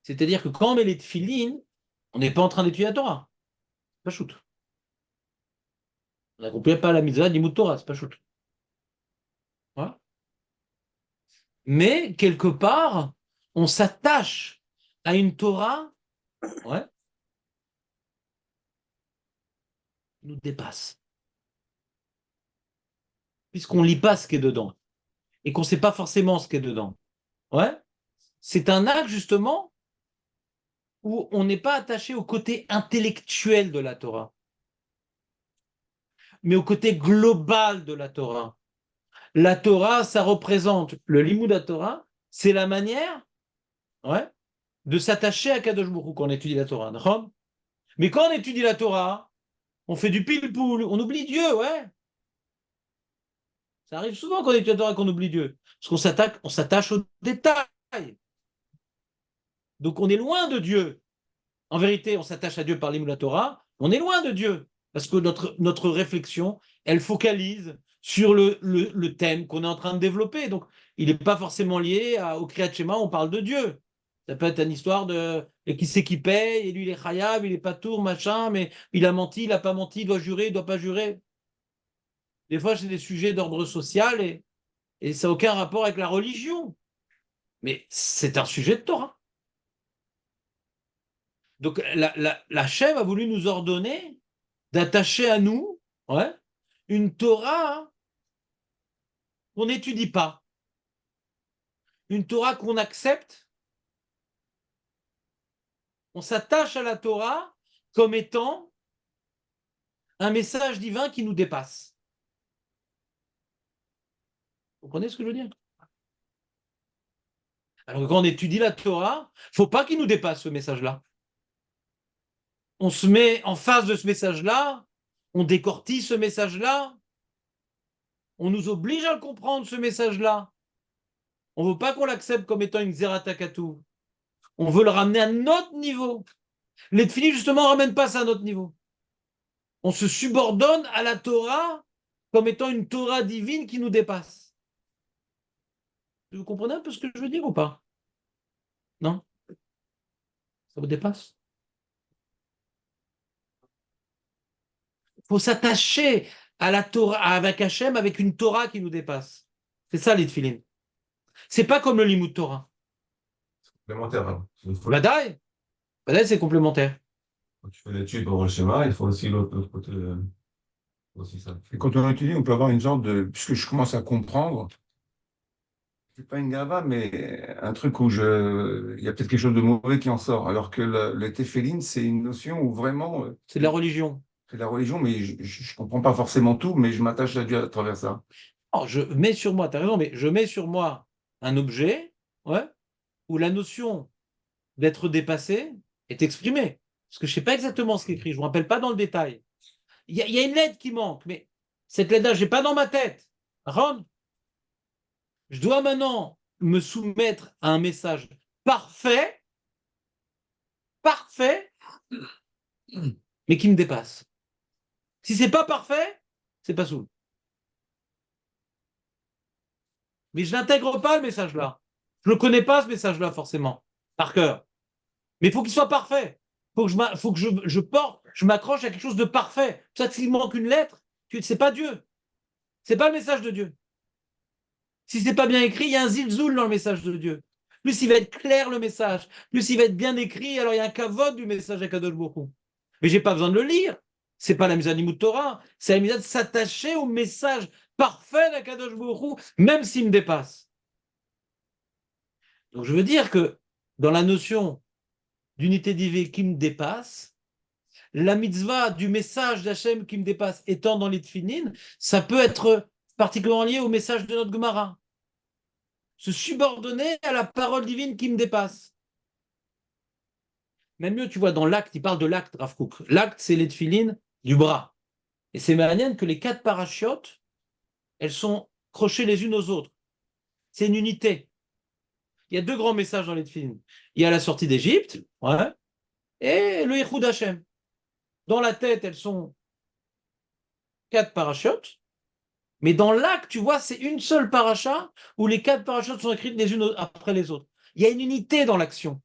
C'est-à-dire que quand on met les tefilines, on n'est pas en train d'étudier la Torah. C'est pas shoot. On n'accomplit pas la mitzvah ni Torah, c'est pas shoot. Voilà. Mais quelque part, on s'attache à une Torah, ouais, nous dépasse. Puisqu'on ne lit pas ce qui est dedans et qu'on ne sait pas forcément ce qui est dedans. Ouais. C'est un acte, justement, où on n'est pas attaché au côté intellectuel de la Torah, mais au côté global de la Torah. La Torah, ça représente, le Limoud à Torah, c'est la manière, ouais, de s'attacher à Kadosh Baruch Hu quand on étudie la Torah. D'accord. Mais quand on étudie la Torah, on fait du pile-poule, on oublie Dieu, ouais. Ça arrive souvent quand on étudie la Torah qu'on oublie Dieu. Parce qu'on s'attache aux détails. Donc on est loin de Dieu. En vérité, on s'attache à Dieu par l'hymne de la Torah, on est loin de Dieu. Parce que notre réflexion, elle focalise sur le thème qu'on est en train de développer. Donc, il n'est pas forcément lié au Kriyat Shema, on parle de Dieu. Ça peut être une histoire de et qui c'est qui paye, et lui il est chayav, il est pas tour, machin, mais il a menti, il n'a pas menti, il doit jurer, il ne doit pas jurer. Des fois, c'est des sujets d'ordre social et ça n'a aucun rapport avec la religion. Mais c'est un sujet de Torah. Donc, la Chèvre a voulu nous ordonner d'attacher à nous, ouais, une Torah qu'on n'étudie pas, une Torah qu'on accepte. On s'attache à la Torah comme étant un message divin qui nous dépasse. Vous comprenez ce que je veux dire? Alors que quand on étudie la Torah, il ne faut pas qu'il nous dépasse ce message-là. On se met en face de ce message-là, on décortique ce message-là, on nous oblige à le comprendre, ce message-là. On ne veut pas qu'on l'accepte comme étant une Zeratakatu. On veut le ramener à notre niveau. Les Tfilin, justement, ne ramènent pas ça à notre niveau. On se subordonne à la Torah comme étant une Torah divine qui nous dépasse. Vous comprenez un peu ce que je veux dire ou pas? Non? Ça vous dépasse? Il faut s'attacher à la Torah, avec Hachem, avec une Torah qui nous dépasse. C'est ça les Tfilin. C'est pas comme le Limoud Torah. Complémentaire, hein. Badaï, c'est complémentaire. Quand tu fais l'étude pour le schéma, il faut aussi l'autre côté. Aussi ça. Et quand on étudie, on peut avoir une sorte de, puisque je commence à comprendre, c'est pas une gava, mais un truc où il y a peut-être quelque chose de mauvais qui en sort. Alors que le téphéline, c'est une notion où vraiment, C'est de la religion. c'est la religion, mais je comprends pas forcément tout, mais je m'attache à Dieu à travers ça. Oh, je mets sur moi, tu as raison, mais je mets sur moi un objet, ouais, où la notion d'être dépassé est exprimée. Parce que je ne sais pas exactement ce qui est écrit, je ne me rappelle pas dans le détail. Il y a une lettre qui manque, mais cette lettre-là, je n'ai pas dans ma tête. Ron, je dois maintenant me soumettre à un message parfait, parfait, mais qui me dépasse. Si c'est pas parfait, c'est pas soul. Mais je n'intègre pas le message-là. Je ne connais pas ce message-là forcément, par cœur. Mais il faut qu'il soit parfait. Faut que je m'accroche à quelque chose de parfait. C'est pour ça que s'il manque une lettre, c'est pas Dieu. C'est pas le message de Dieu. Si c'est pas bien écrit, il y a un zilzoul dans le message de Dieu. Plus il va être clair le message, plus il va être bien écrit, alors il y a un kavod du message à Kadosh Baruch Hu. Mais j'ai pas besoin de le lire. C'est pas la mise à Limoud Torah, c'est la mise à de s'attacher au message parfait d'Akadosh Baruch Hu, même s'il me dépasse. Donc je veux dire que dans la notion d'unité divine qui me dépasse, la mitzvah du message d'Hachem qui me dépasse étant dans les tfilin, ça peut être particulièrement lié au message de notre Gemara. Se subordonner à la parole divine qui me dépasse. Même mieux, tu vois, dans l'acte, il parle de l'acte, Rav Kook. L'acte, c'est les tfilin du bras. Et c'est manière que les 4 parachutes, elles sont crochées les unes aux autres. C'est une unité. Il y a 2 grands messages dans les tfilin. Il y a la sortie d'Égypte, ouais, et le Yichud Hashem. Dans la tête, elles sont 4 parachutes. Mais dans l'acte, tu vois, c'est une seule paracha où les 4 parachutes sont écrites les unes après les autres. Il y a une unité dans l'action.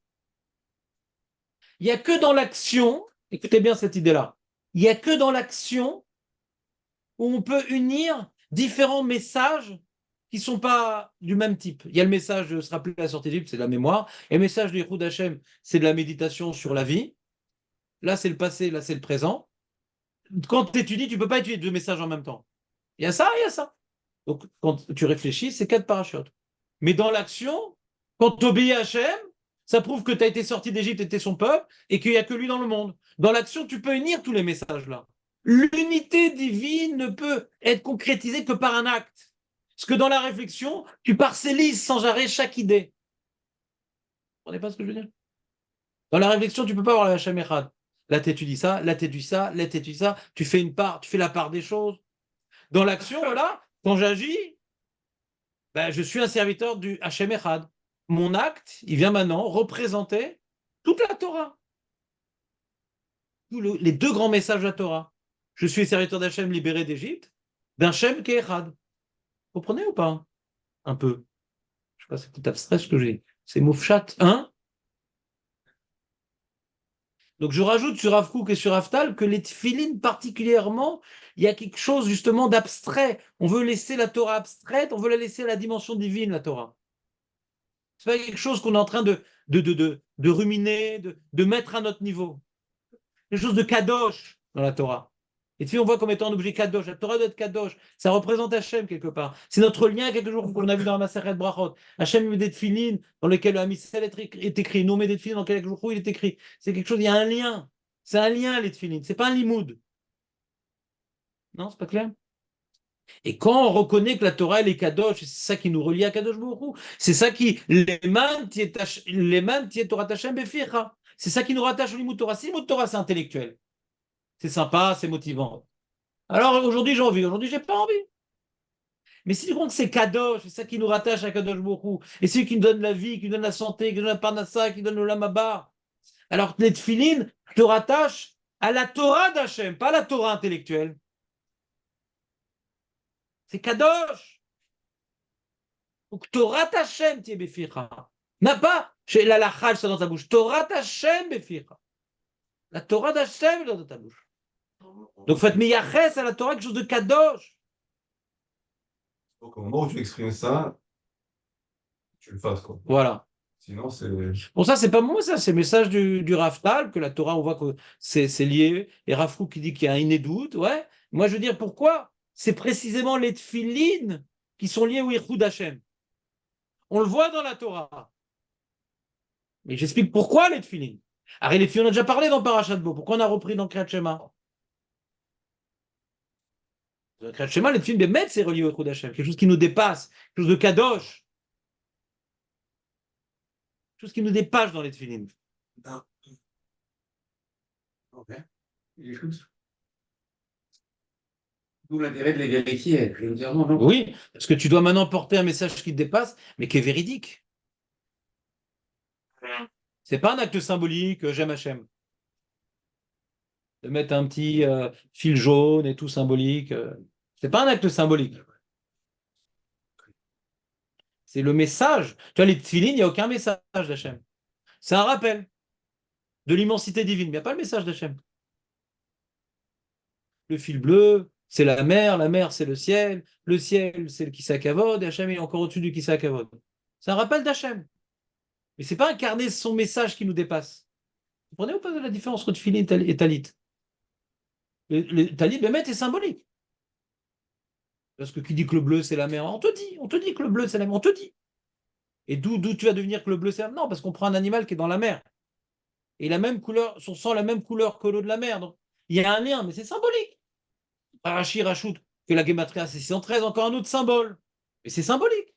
Il n'y a que dans l'action, écoutez bien cette idée-là, il n'y a que dans l'action où on peut unir différents messages qui ne sont pas du même type. Il y a le message de se rappeler la sortie d'Égypte, c'est de la mémoire, et le message de Yichud Hashem, c'est de la méditation sur la vie. Là, c'est le passé, là, c'est le présent. Quand tu étudies, tu ne peux pas étudier deux messages en même temps. Il y a ça, il y a ça. Donc, quand tu réfléchis, c'est 4 parachutes. Mais dans l'action, quand tu obéis à Hachem, ça prouve que tu as été sorti d'Égypte, tu étais son peuple, et qu'il n'y a que lui dans le monde. Dans l'action, tu peux unir tous les messages-là. L'unité divine ne peut être concrétisée que par un acte. Parce que dans la réflexion, tu parcellises sans arrêt chaque idée. Vous comprenez pas ce que je veux dire? Dans la réflexion, tu ne peux pas avoir la Hachem Echad. Là, tu étudies ça, là, tu étudies ça, là, tu étudies ça, tu fais une part, tu fais la part des choses. Dans l'action, voilà, quand j'agis, ben, je suis un serviteur du Hachem Echad. Mon acte, il vient maintenant représenter toute la Torah. Les deux grands messages de la Torah. Je suis serviteur d'Hachem libéré d'Égypte, d'un Hachem qui est Echad. Vous comprenez ou pas? Un peu. Je sais pas, c'est tout abstrait ce que j'ai. C'est moufchat, hein? Donc je rajoute sur Rav Kook et sur Haftal que les tefilines particulièrement, il y a quelque chose justement d'abstrait. On veut laisser la Torah abstraite, on veut la laisser à la dimension divine, la Torah. C'est pas quelque chose qu'on est en train de ruminer, de mettre à notre niveau. Quelque chose de kadosh dans la Torah. Et puis on voit comme étant un objet kadosh. La Torah doit être kadosh. Ça représente Hachem quelque part. C'est notre lien quelque chose qu'on a vu dans la Maseret Brachot. Hachem met des tefilines dans lesquels le Hamisel est écrit. Nous on met des tefilines dans lesquels il est écrit. C'est quelque chose, il y a un lien. C'est un lien les tefilines. C'est pas un limoud. Non, c'est pas clair? Et quand on reconnaît que la Torah, elle est kadosh, c'est ça qui nous relie à Kadosh Baruch Hu. C'est ça qui, les man tiet Torah Hashem beficha. C'est ça qui nous rattache au limud Torah. Si limud Torah, c'est intellectuel, c'est sympa, c'est motivant. Alors aujourd'hui, j'ai envie. Aujourd'hui, j'ai pas envie. Mais si tu comptes que c'est kadosh, c'est ça qui nous rattache à Kadosh Baruch Hu. Et c'est lui qui nous donne la vie, qui nous donne la santé, qui nous donne la parnassa, qui donne le lamaba. Alors les tefilines te rattachent à la Torah d'Hachem, pas à la Torah intellectuelle. C'est kadosh. Donc Torah Hashem tiye beficha. N'a pas chez la lachal ça dans ta bouche. Torah Hashem beficha. La Torah d'Hachem est dans ta bouche. Donc faites miyaches à la Torah quelque chose de kadosh. Donc au moment où tu exprimes ça, tu le fasses quoi. Voilà. Sinon c'est. Bon, ça, c'est pas moi, ça, c'est le message du Raftal, que la Torah, on voit que c'est lié. Et Rav Kook qui dit qu'il y a un inédoute. Ouais. Moi, je veux dire, pourquoi? C'est précisément les tefilines qui sont liés au Yichud Hashem. On le voit dans la Torah. Mais j'explique pourquoi les tefilines. Alors, les tefilines, on a déjà parlé dans Parashat Bo. Pourquoi on a repris dans Kriyat Shema? Dans Kriyat Shema, les tefilines, mais c'est relié au Yichud Hashem. Quelque chose qui nous dépasse. Quelque chose de kadosh. Quelque chose qui nous dépasse dans les tefilines. Ok. Écoute. D'où l'intérêt de les vérifier. Je veux dire, non. Oui, parce que tu dois maintenant porter un message qui te dépasse, mais qui est véridique. C'est pas un acte symbolique, j'aime Hachem. De mettre un petit fil jaune et tout symbolique. C'est pas un acte symbolique. C'est le message. Tu vois, les tefilines, il n'y a aucun message d'Hachem. C'est un rappel de l'immensité divine. Il n'y a pas le message d'Hachem. Le fil bleu, c'est la mer, c'est le ciel, c'est le Kisakavod, et Hachem est encore au-dessus du Kisakavod. C'est un rappel d'Hachem. Mais ce n'est pas incarner son message qui nous dépasse. Vous comprenez ou pas la différence entre tefilin et talit? Le talit, Bémet, est symbolique. Parce que qui dit que le bleu, c'est la mer? On te dit que le bleu, c'est la mer, on te dit. Et d'où tu vas devenir que le bleu, c'est la mer? Non, parce qu'on prend un animal qui est dans la mer. Et la même couleur, son sang la même couleur que l'eau de la mer. Donc, il y a un lien, mais c'est symbolique. Parachi Rachout, que la Gematria, c'est 613, encore un autre symbole. Mais c'est symbolique.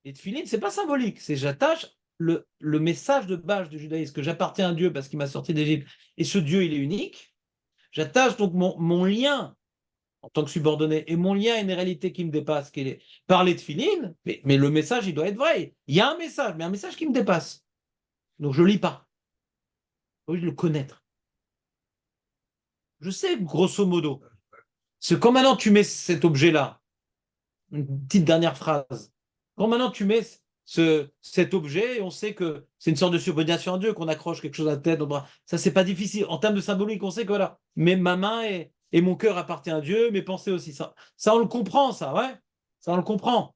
Et tefilin, c'est pas symbolique. C'est j'attache le message de base du judaïsme, que j'appartiens à Dieu parce qu'il m'a sorti d'Égypte. Et ce Dieu, il est unique. J'attache donc mon lien en tant que subordonné et mon lien à une réalité qui me dépasse, qui est par les tefilin, mais le message, il doit être vrai. Il y a un message, mais un message qui me dépasse. Donc je ne lis pas. Je le connaître. Je sais, grosso modo. C'est quand maintenant tu mets cet objet-là, une petite dernière phrase, quand maintenant tu mets cet objet, on sait que c'est une sorte de subordination à Dieu, qu'on accroche quelque chose à la tête, au bras. Ça, c'est pas difficile. En termes de symbolique, on sait que voilà. Mais ma main est et mon cœur appartient à Dieu, mes pensées aussi. Ça, on le comprend, ça, ouais. Ça, on le comprend.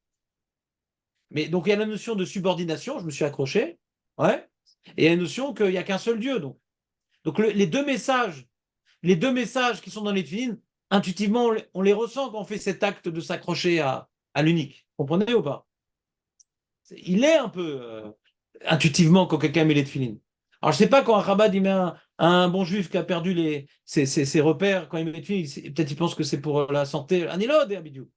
Mais donc, il y a la notion de subordination, je me suis accroché, ouais. Et il y a la notion qu'il n'y a qu'un seul Dieu. Donc les deux messages qui sont dans les Tfilin, intuitivement, on les ressent quand on fait cet acte de s'accrocher à l'unique. Comprenez ou pas? Il est un peu intuitivement quand quelqu'un met les Tfilin. Alors, je ne sais pas quand un rabbin il met un bon juif qui a perdu ses repères, quand il met les Tfilin, peut-être il pense que c'est pour la santé. Anilod et Abidou.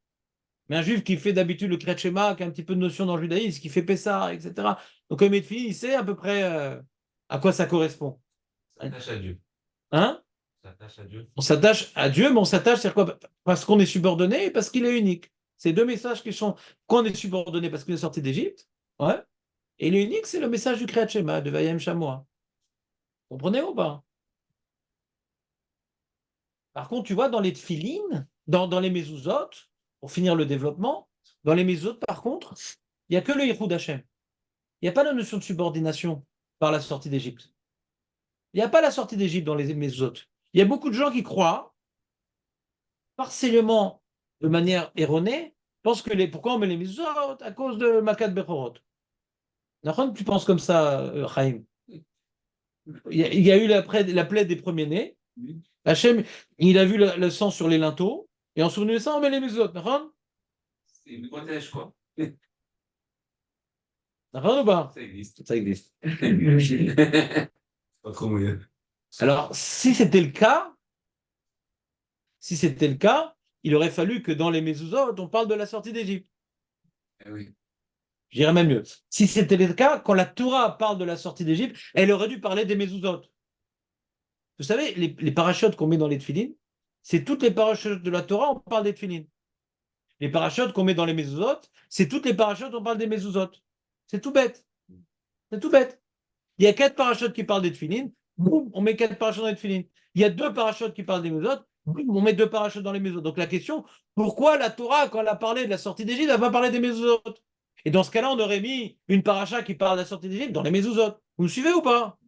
Mais un juif qui fait d'habitude le Kriyat Shema, qui a un petit peu de notion dans le judaïsme, qui fait Pessah, etc. Donc, quand il met les Tfilin, il sait à peu près à quoi ça correspond. Ça s'attache à Dieu. Hein? Ça s'attache à Dieu. On s'attache à Dieu, mais on s'attache, c'est quoi? Parce qu'on est subordonné et parce qu'il est unique. C'est deux messages qui sont qu'on est subordonné parce qu'il est sorti d'Égypte, ouais. Et il est unique, c'est le message du Kriyat Shema, de Vayem Shamoa. Comprenez ou pas? Par contre, tu vois, dans les tfilines, dans les mezuzot, pour finir le développement, dans les mezuzot, par contre, il n'y a que le Yichud Hashem. Il n'y a pas la notion de subordination par la sortie d'Égypte. Il n'y a pas la sortie d'Égypte dans les mezuzot. Il y a beaucoup de gens qui croient, partiellement de manière erronée, pensent que pourquoi on met les mezuzot? À cause de Makat Bechorot. Tu penses comme ça, Chaim? Il y a eu la plaie des premiers-nés. Hachem, il a vu le sang sur les linteaux, et en souvenir de ça, on met les mezuzot. C'est une protège, quoi. Ou pas? Ça existe. Ça existe. Pas trop moyen. Alors, si c'était le cas, il aurait fallu que dans les mezuzot, on parle de la sortie d'Égypte. Eh oui. Je dirais même mieux. Si c'était le cas, quand la Torah parle de la sortie d'Égypte, elle aurait dû parler des mezuzot. Vous savez, les parachutes qu'on met dans les tefilines, c'est toutes les parachutes de la Torah, on parle des tefilines. Les parachutes qu'on met dans les mezuzot, c'est toutes les parachutes, on parle des mezuzot. C'est tout bête. C'est tout bête. Il y a 4 parachutes qui parlent des tefilines, boum, on met 4 parachutes dans les tefilines. Il y a 2 parachutes qui parlent des mezuzot, boum, on met 2 parachutes dans les mezuzot. Donc la question, pourquoi la Torah, quand elle a parlé de la sortie d'Égypte, elle n'a pas parlé des mezuzot? Et dans ce cas-là, on aurait mis une paracha qui parle de la sortie d'Égypte dans les mezuzot. Vous me suivez ou pas?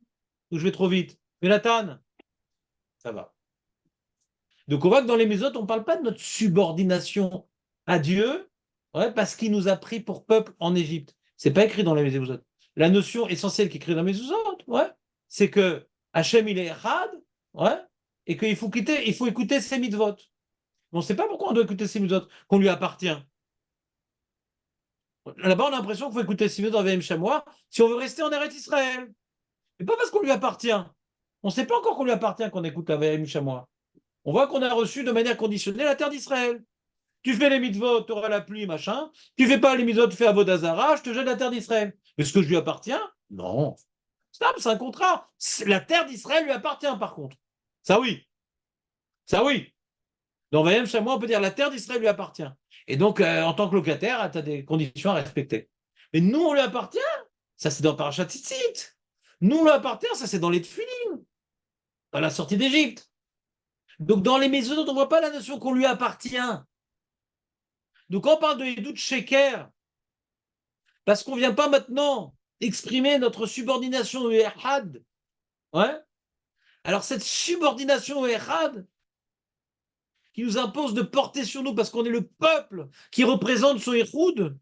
Ou je vais trop vite? Jonathan? Ça va. Donc on voit que dans les mezuzot, on ne parle pas de notre subordination à Dieu, ouais, parce qu'il nous a pris pour peuple en Égypte. C'est pas écrit dans les mezuzot. La notion essentielle qui est écrite dans les mezuzot, ouais, c'est que Hachem il est Echad, ouais, et qu'il faut écouter ses mitzvot. On ne sait pas pourquoi on doit écouter ses mitzvot, qu'on lui appartient. Là-bas, on a l'impression qu'il faut écouter ses mitzvot dans VM Chamois si on veut rester en Eretz Israël. Mais pas parce qu'on lui appartient. On ne sait pas encore qu'on lui appartient qu'on écoute la VM Chamois. On voit qu'on a reçu de manière conditionnée la terre d'Israël. Tu fais les mitzvot, tu auras la pluie, machin. Tu fais pas les mitzvot, tu fais Avodazara, je te jette la terre d'Israël. Est-ce que je lui appartiens? Non. C'est un contrat. La terre d'Israël lui appartient, par contre. Ça oui. Ça oui. Dans Vayem Chamois, on peut dire la terre d'Israël lui appartient. Et donc, en tant que locataire, tu as des conditions à respecter. Mais nous, on lui appartient. Ça, c'est dans Parashat Tzitzit. Nous, on lui appartient. Ça, c'est dans les Tefilin. À la sortie d'Égypte. Donc, dans les maisons, on ne voit pas la notion qu'on lui appartient. Donc, quand on parle de Edout Sheker, parce qu'on ne vient pas maintenant exprimer notre subordination au Echad, ouais. Alors, cette subordination au Echad, qui nous impose de porter sur nous, parce qu'on est le peuple qui représente son Echoud,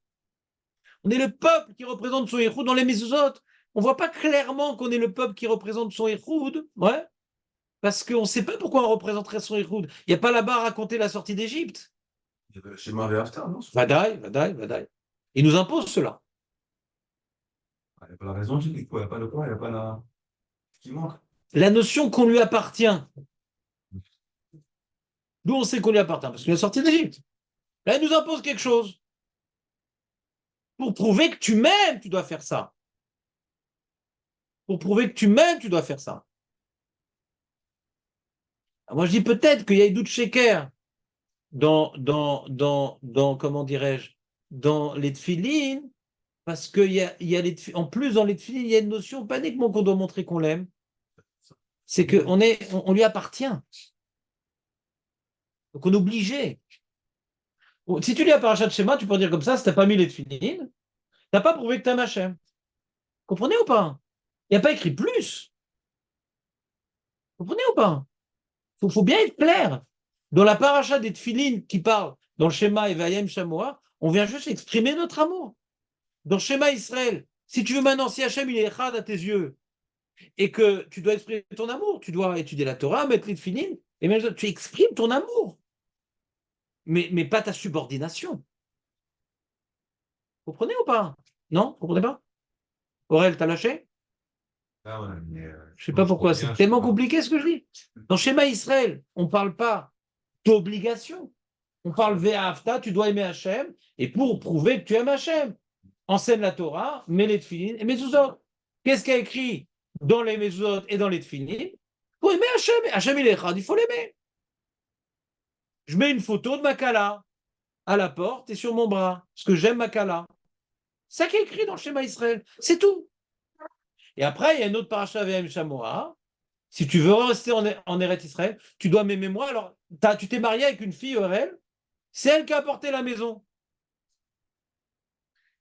on est le peuple qui représente son Echoud dans les mezuzot. On ne voit pas clairement qu'on est le peuple qui représente son Echoud, ouais. Parce qu'on ne sait pas pourquoi on représenterait son Echoud. Il n'y a pas là-bas à raconter la sortie d'Égypte. Chez Marie Aftar, non? Vadaï. Il nous impose cela. Il n'y a pas la raison, il n'y a pas le quoi, il n'y a pas la. Ce qui manque. La notion qu'on lui appartient. D'où on sait qu'on lui appartient? Parce qu'il est sorti d'Égypte. Là, il nous impose quelque chose. Pour prouver que tu m'aimes, tu dois faire ça. Pour prouver que tu m'aimes, tu dois faire ça. Alors moi, je dis peut-être qu'il y a Edout Sheker dans comment dirais-je, dans les tefilines, parce qu'il y a en plus dans les tefilines, il y a une notion, pas uniquement qu'on doit montrer qu'on l'aime, c'est qu'on lui appartient. Donc on est obligé. Si tu lis à Parashat Shema, tu peux dire comme ça, si tu n'as pas mis les tefilines, tu n'as pas prouvé que tu aimes Hachem. Comprenez ou pas? Il n'y a pas écrit plus. Comprenez ou pas? Il faut bien être clair. Dans la paracha des Tfilin qui parle dans le schéma Evayem Shamoa, on vient juste exprimer notre amour. Dans le schéma Israël, si tu veux maintenant, si Hachem il est echad à tes yeux et que tu dois exprimer ton amour, tu dois étudier la Torah, mettre les Tfilin, et même tu exprimes ton amour, mais pas ta subordination. Vous comprenez ou pas? Non? Vous comprenez pas? Aurel, t'as lâché? Ah ouais, mais, Je sais pas pourquoi, bien, c'est je tellement sais pas. compliqué ce que je dis. Dans le schéma Israël, on ne parle pas d'obligation. On parle Ve'afta, tu dois aimer Hachem, et pour prouver que tu aimes Hachem, enseigne la Torah, mets les Tfilin et Mezuzot. Qu'est-ce qu'il y a écrit dans les Mezuzot et dans les Tfilin? Pour aimer Hachem. Hachem, il est echad, il faut l'aimer. Je mets une photo de Makala à la porte et sur mon bras, parce que j'aime Makala. C'est ça qui est écrit dans le schéma Israël. C'est tout. Et après, il y a une autre paracha Ve'em Shamoa. Si tu veux rester en Eretz Israël, tu dois m'aimer moi. Alors, tu t'es marié avec une fille, Aurel, c'est elle qui a apporté la maison.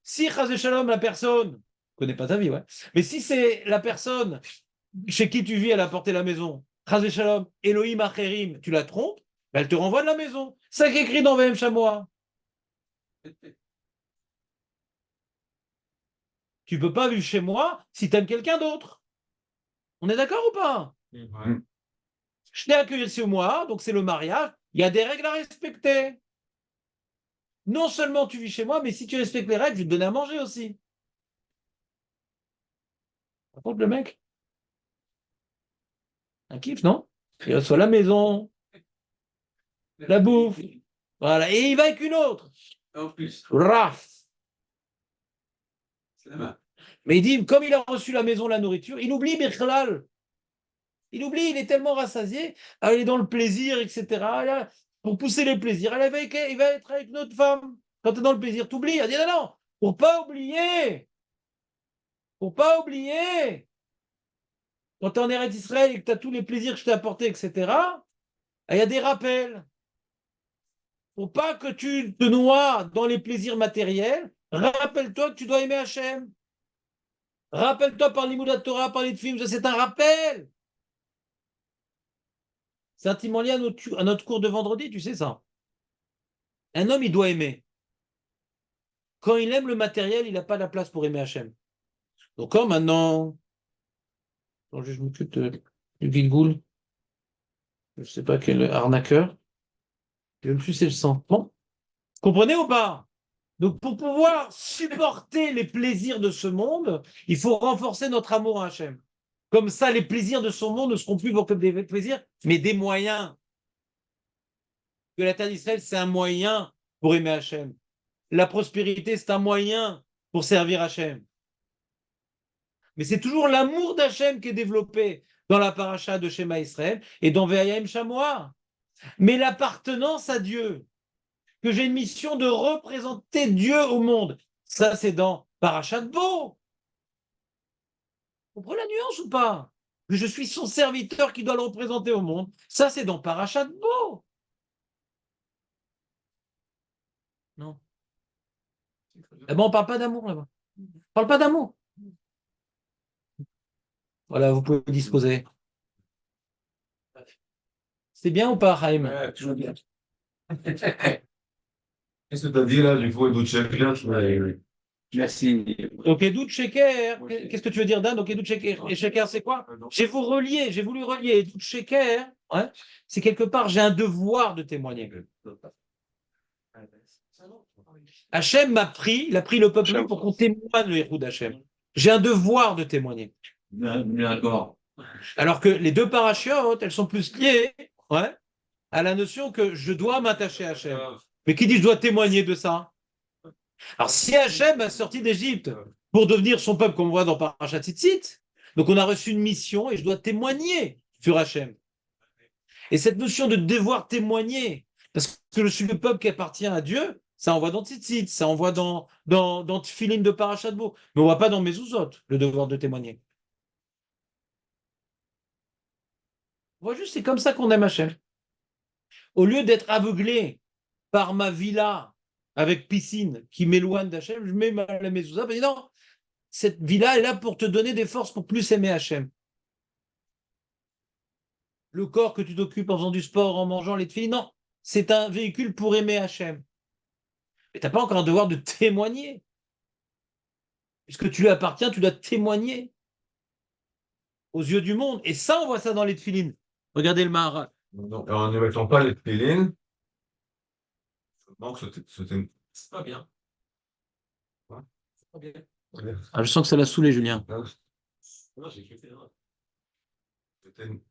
Si, Chazé Shalom, la personne, je ne connais pas ta vie, ouais, mais si c'est la personne chez qui tu vis, elle a apporté la maison, Chazé Shalom, Elohim Acherim, tu la trompes, ben, elle te renvoie de la maison. C'est ça qui est écrit dans VM Chamois. Tu ne peux pas vivre chez moi si tu aimes quelqu'un d'autre. On est d'accord ou pas? Ouais. Je t'ai accueilli chez moi, donc c'est le mariage. Il y a des règles à respecter. Non seulement tu vis chez moi, mais si tu respectes les règles, je vais te donner à manger aussi. Par contre, le mec, un kiff, non? Il reçoit la maison, la bouffe, voilà, et il va avec une autre. En plus, Raf. c'est la main. Mais il dit, comme il a reçu la maison, la nourriture, il oublie Birklal. Il oublie, il est tellement rassasié, alors il est dans le plaisir, etc. Là, pour pousser les plaisirs, il va être avec notre femme. Quand tu es dans le plaisir, tu oublies. Il dit, non, non, pour pas oublier. Faut pas oublier, quand tu es en Eretz Israël et que tu as tous les plaisirs que je t'ai apportés, etc., il y a des rappels. Faut pas que tu te noies dans les plaisirs matériels. Rappelle-toi que tu dois aimer Hachem. Rappelle-toi par l'Imoudat Torah, par les films, c'est un rappel. C'est intimement lié à notre cours de vendredi, tu sais ça. Un homme, il doit aimer. Quand il aime le matériel, il n'a pas la place pour aimer Hachem. Donc, quand maintenant, quand je m'occupe du Gilgoul, je ne sais pas quel arnaqueur, je vais me sucer le sang. Bon, comprenez ou pas? Donc, pour pouvoir supporter les plaisirs de ce monde, il faut renforcer notre amour à Hachem. Comme ça, les plaisirs de son monde ne seront plus comme des plaisirs, mais des moyens. Que la terre d'Israël, c'est un moyen pour aimer Hachem. La prospérité, c'est un moyen pour servir Hachem. Mais c'est toujours l'amour d'Hachem qui est développé dans la paracha de Shema Israël et dans Ve'ayim Shamoa. Mais l'appartenance à Dieu, que j'ai une mission de représenter Dieu au monde. Ça, c'est dans Parashat Bo. Vous comprenez la nuance ou pas? Que je suis son serviteur qui doit le représenter au monde. Ça, c'est dans Parashat Bo. Non. Eh ben, on ne parle pas d'amour là-bas. On ne parle pas d'amour. Voilà, vous pouvez disposer. C'est bien ou pas, Haïm? Ouais, toujours bien. Qu'est-ce que tu as dit là, du coup, Edu Tchekler? Merci. Donc, Edut Sheker, qu'est-ce que tu veux dire, Dan? Donc, Edut Sheker. Et Sheker, c'est quoi? J'ai voulu relier Edut Sheker. Ouais, c'est quelque part, j'ai un devoir de témoigner. Hachem m'a pris, il a pris le peuple pour qu'on témoigne le héros d'Hachem. J'ai un devoir de témoigner. D'accord. Alors que les deux parachiotes, elles sont plus liées, ouais, à la notion que je dois m'attacher à Hachem. Mais qui dit je dois témoigner de ça? Alors si Hachem a sorti d'Égypte pour devenir son peuple, comme on voit dans Parashat Tzitzit, donc on a reçu une mission et je dois témoigner sur Hachem. Et cette notion de devoir témoigner, parce que je suis le peuple qui appartient à Dieu, ça envoie dans Tzitzit, ça envoie dans Tfilin de Parashat Bo, mais on ne voit pas dans Mezuzot le devoir de témoigner. On voit juste, c'est comme ça qu'on aime Hachem. Au lieu d'être aveuglé par ma villa avec piscine qui m'éloigne d'Hachem, je mets la mezouza, je dis non, cette villa est là pour te donner des forces pour plus aimer Hachem. Le corps que tu t'occupes en faisant du sport, en mangeant les filles, non, c'est un véhicule pour aimer Hachem. Mais tu n'as pas encore un devoir de témoigner. Puisque tu lui appartiens, tu dois témoigner aux yeux du monde. Et ça, on voit ça dans les tefilines. Regardez le Maharal. Donc, en ne mettant pas les tefilines, donc C'est pas bien. Ouais. C'est pas bien. Ah, je sens que ça l'a saoulé, Julien. Non, Non, j'ai écouté. c'était une-